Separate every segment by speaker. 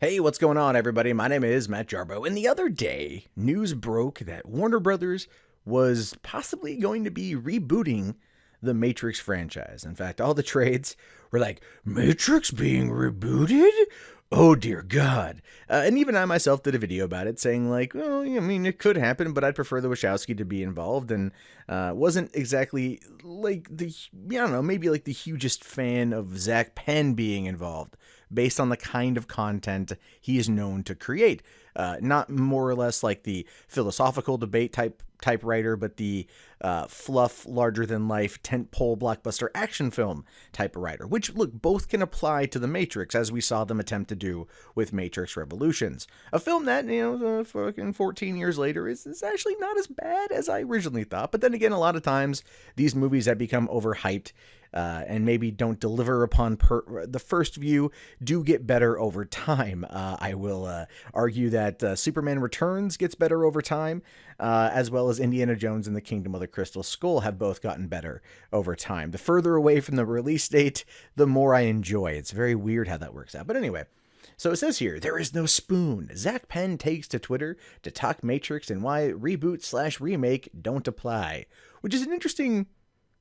Speaker 1: Hey, what's going on, everybody? My name is Matt Jarbo, and the other day, news broke that Warner Brothers was possibly going to be rebooting the Matrix franchise. In fact, all the trades were like, Matrix being rebooted? Oh dear God. And even I myself did a video about it saying, like, well, I mean, it could happen, but I'd prefer the Wachowski to be involved, and wasn't exactly like I don't know, maybe like the hugest fan of Zak Penn being involved based on the kind of content he is known to create. Not more or less like the philosophical debate type writer, but the fluff, larger than life, tentpole blockbuster action film type of writer. Which, look, both can apply to The Matrix, as we saw them attempt to do with Matrix Revolutions, a film that, fucking 14 years later is actually not as bad as I originally thought. But then again, a lot of times these movies that become overhyped and maybe don't deliver upon the first view do get better over time. I will argue that Superman Returns gets better over time, as well as Indiana Jones and the Kingdom of the Crystal Skull have both gotten better over time. The further away from the release date, the more I enjoy. It's very weird how that works out. But anyway, so it says here, there is no spoon. Zak Penn takes to Twitter to talk Matrix and why reboot/remake don't apply, which is an interesting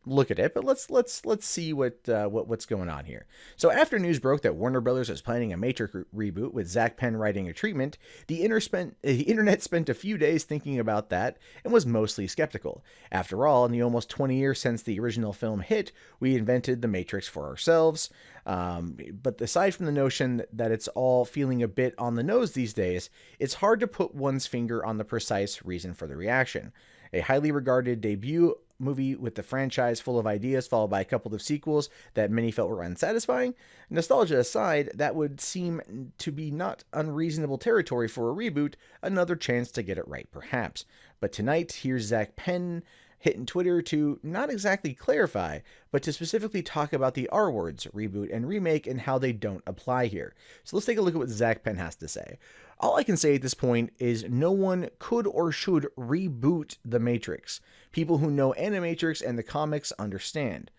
Speaker 1: look at it, but let's see what's going on here. So after news broke that Warner Brothers was planning a Matrix reboot with Zak Penn writing a treatment, the internet spent a few days thinking about that and was mostly skeptical. After all, in the almost 20 years since the original film hit, we invented the Matrix for ourselves. But aside from the notion that it's all feeling a bit on the nose these days, it's hard to put one's finger on the precise reason for the reaction. A highly regarded debut movie with the franchise full of ideas, followed by a couple of sequels that many felt were unsatisfying. Nostalgia aside, that would seem to be not unreasonable territory for a reboot, another chance to get it right, perhaps. But tonight, here's Zak Penn hitting Twitter to not exactly clarify, but to specifically talk about the R words, reboot and remake, and how they don't apply here. So let's take a look at what Zak Penn has to say. All I can say at this point is no one could or should reboot The Matrix. People who know Animatrix and the comics understand.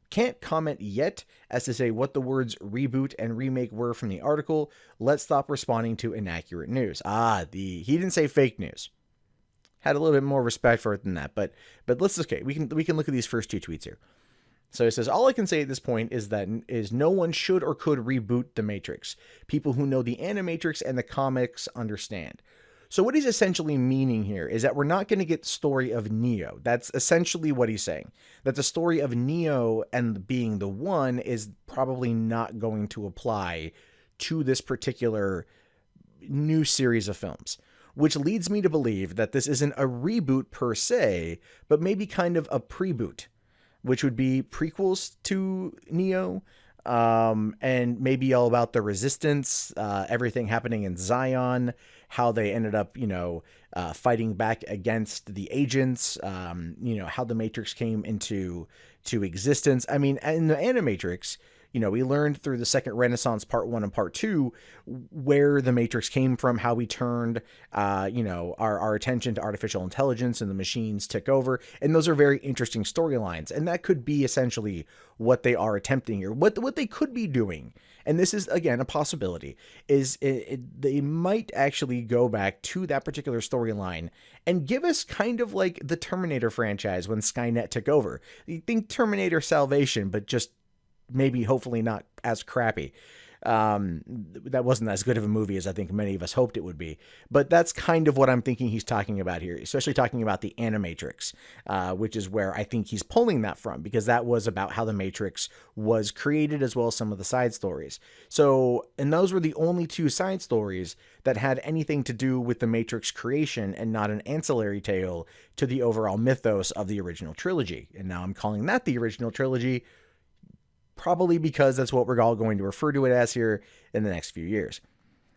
Speaker 1: Can't comment yet as to say what the words reboot and remake were from the article. Let's stop responding to inaccurate news. He didn't say fake news. Had a little bit more respect for it than that, but we can look at these first two tweets here. So it says, all I can say at this point is no one should or could reboot The Matrix. People who know the Animatrix and the comics understand. So what he's essentially meaning here is that we're not going to get the story of Neo. That's essentially what he's saying. That the story of Neo and being the one is probably not going to apply to this particular new series of films. Which leads me to believe that this isn't a reboot per se, but maybe kind of a preboot, which would be prequels to Neo, and maybe all about the Resistance, everything happening in Zion, how they ended up, fighting back against the agents, how the Matrix came into existence. I mean, in the Animatrix, we learned through the Second Renaissance Part 1 and Part 2 where the Matrix came from, how we turned, our attention to artificial intelligence and the machines took over. And those are very interesting storylines. And that could be essentially what they are attempting here, what they could be doing. And this is, again, a possibility, is they might actually go back to that particular storyline and give us kind of like the Terminator franchise when Skynet took over. You think Terminator Salvation, but just maybe hopefully not as crappy. That wasn't as good of a movie as I think many of us hoped it would be. But that's kind of what I'm thinking he's talking about here, especially talking about the Animatrix, which is where I think he's pulling that from, because that was about how the Matrix was created, as well as some of the side stories. So, and those were the only two side stories that had anything to do with the Matrix creation and not an ancillary tale to the overall mythos of the original trilogy. And now I'm calling that the original trilogy, probably because that's what we're all going to refer to it as here in the next few years.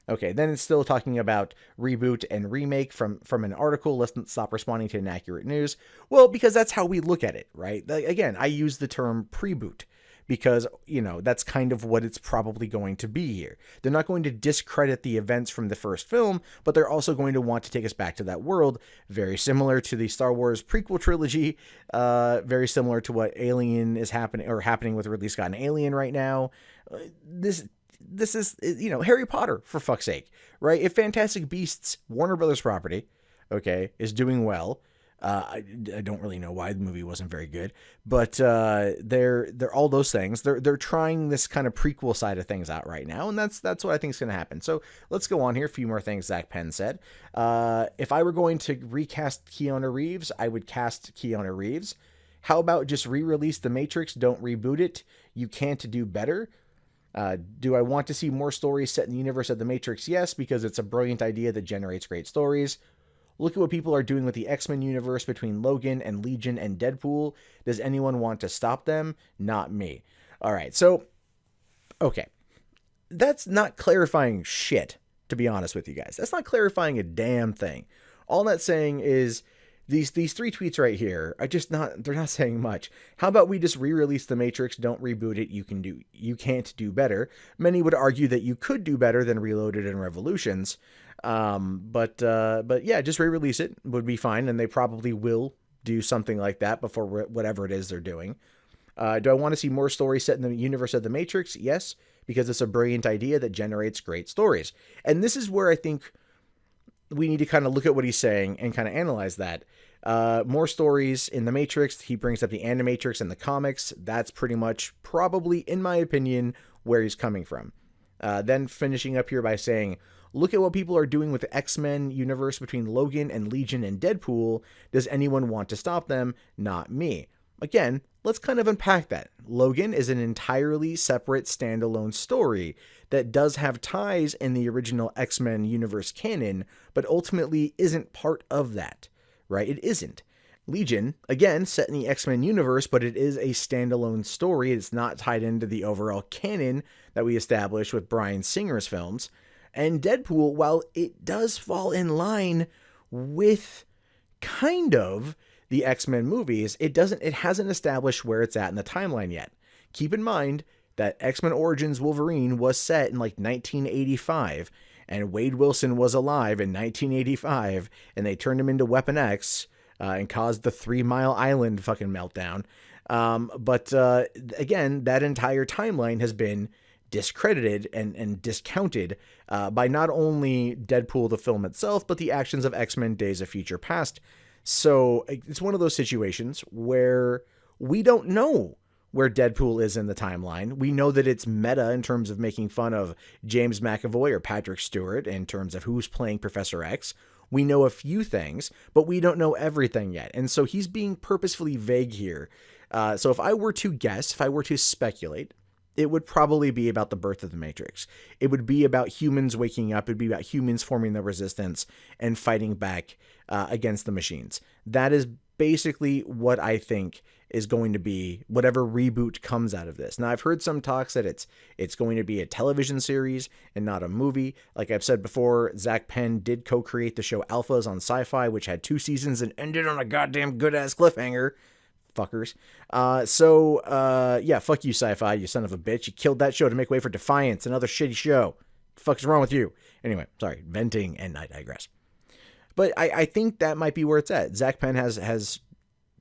Speaker 1: Okay, then it's still talking about reboot and remake from an article. Let's stop responding to inaccurate news. Well, because that's how we look at it, right? Again, I use the term preboot because, that's kind of what it's probably going to be here. They're not going to discredit the events from the first film, but they're also going to want to take us back to that world, very similar to the Star Wars prequel trilogy, very similar to what Alien is happening with Ridley Scott and Alien right now. this is, Harry Potter, for fuck's sake, right? If Fantastic Beasts, Warner Brothers property, okay, is doing well, I don't really know why the movie wasn't very good, but they're all those things. They're trying this kind of prequel side of things out right now, and that's what I think is going to happen. So let's go on here. A few more things Zak Penn said. If I were going to recast Keanu Reeves, I would cast Keanu Reeves. How about just re-release The Matrix? Don't reboot it. You can't do better. Do I want to see more stories set in the universe of The Matrix? Yes, because it's a brilliant idea that generates great stories. Look at what people are doing with the X-Men universe between Logan and Legion and Deadpool. Does anyone want to stop them? Not me. All right, so, okay. That's not clarifying shit, to be honest with you guys. That's not clarifying a damn thing. All that's saying is these three tweets right here are just they're not saying much. How about we just re-release The Matrix, don't reboot it, you can't do better. Many would argue that you could do better than Reloaded and Revolutions. But yeah, just re-release it would be fine, and they probably will do something like that before whatever it is they're doing. Do I want to see more stories set in the universe of The Matrix? Yes, because it's a brilliant idea that generates great stories. And this is where I think we need to kind of look at what he's saying and kind of analyze that. More stories in The Matrix. He brings up the Animatrix and the comics. That's pretty much probably, in my opinion, where he's coming from. Then finishing up here by saying, look at what people are doing with the X-Men universe between Logan and Legion and Deadpool. Does anyone want to stop them? Not me. Again, let's kind of unpack that. Logan is an entirely separate standalone story that does have ties in the original X-Men universe canon, but ultimately isn't part of that, right? It isn't. Legion, again, set in the X-Men universe, but it is a standalone story. It's not tied into the overall canon that we established with Bryan Singer's films. And Deadpool, while it does fall in line with kind of the X-Men movies, it hasn't established where it's at in the timeline yet. Keep in mind that X-Men Origins Wolverine was set in like 1985, and Wade Wilson was alive in 1985, and they turned him into Weapon X and caused the 3 Mile Island fucking meltdown. But again, that entire timeline has been discredited and discounted by not only Deadpool the film itself, but the actions of X-Men Days of Future Past. So it's one of those situations where we don't know where Deadpool is in the timeline. We know that it's meta in terms of making fun of James McAvoy or Patrick Stewart in terms of who's playing Professor X. We know a few things, but we don't know everything yet. And so he's being purposefully vague here. So if I were to guess, if I were to speculate, it would probably be about the birth of the Matrix. It would be about humans waking up. It'd be about humans forming the resistance and fighting back against the machines. That is basically what I think is going to be whatever reboot comes out of this. Now, I've heard some talks that it's going to be a television series and not a movie. Like I've said before, Zak Penn did co-create the show Alphas on Sci-Fi, which had 2 seasons and ended on a goddamn good-ass cliffhanger. Fuckers. Yeah, fuck you, Sci-Fi, you son of a bitch. You killed that show to make way for Defiance, another shitty show. The fuck's wrong with you? Anyway, sorry, venting, and I digress. But I think that might be where it's at. Zak Penn has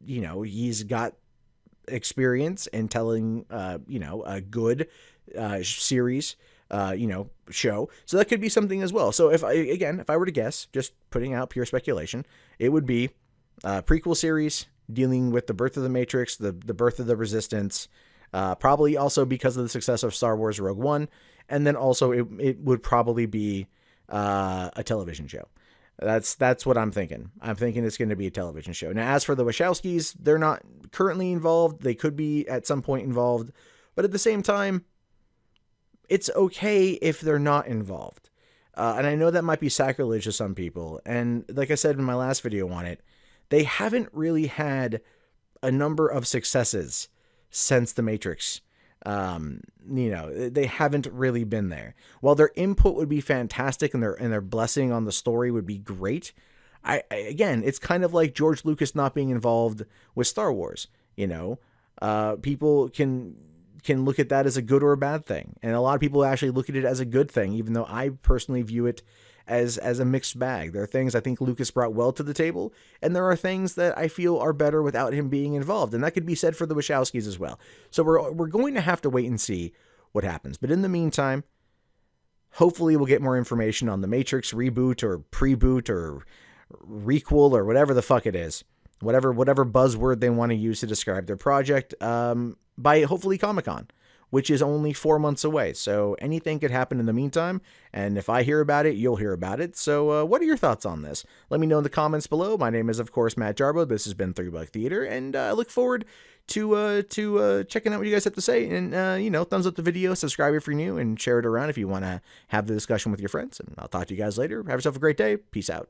Speaker 1: he's got experience in telling, a good series, show. So that could be something as well. So if I were to guess, just putting out pure speculation, it would be a prequel series dealing with the birth of the Matrix, the birth of the Resistance, probably also because of the success of Star Wars Rogue One, and then also it would probably be a television show. That's what I'm thinking. I'm thinking it's going to be a television show. Now, as for the Wachowskis, they're not currently involved. They could be at some point involved, but at the same time, it's okay if they're not involved. And I know that might be sacrilege to some people. And like I said in my last video on it, they haven't really had a number of successes since The Matrix. They haven't really been there. While their input would be fantastic and their blessing on the story would be great, again, it's kind of like George Lucas not being involved with Star Wars. People can look at that as a good or a bad thing, and a lot of people actually look at it as a good thing, even though I personally view it as a mixed bag. There are things I think Lucas brought well to the table, and there are things that I feel are better without him being involved, and that could be said for the Wachowskis as well. So we're going to have to wait and see what happens. But in the meantime, Hopefully we'll get more information on the Matrix reboot or pre-boot or requel or whatever the fuck it is. Whatever buzzword they want to use to describe their project, by hopefully Comic-Con, which is only 4 months away. So anything could happen in the meantime. And if I hear about it, you'll hear about it. So what are your thoughts on this? Let me know in the comments below. My name is, of course, Matt Jarbo. This has been 3 Buck Theater. And I look forward to checking out what you guys have to say. And, thumbs up the video, subscribe if you're new, and share it around if you want to have the discussion with your friends. And I'll talk to you guys later. Have yourself a great day. Peace out.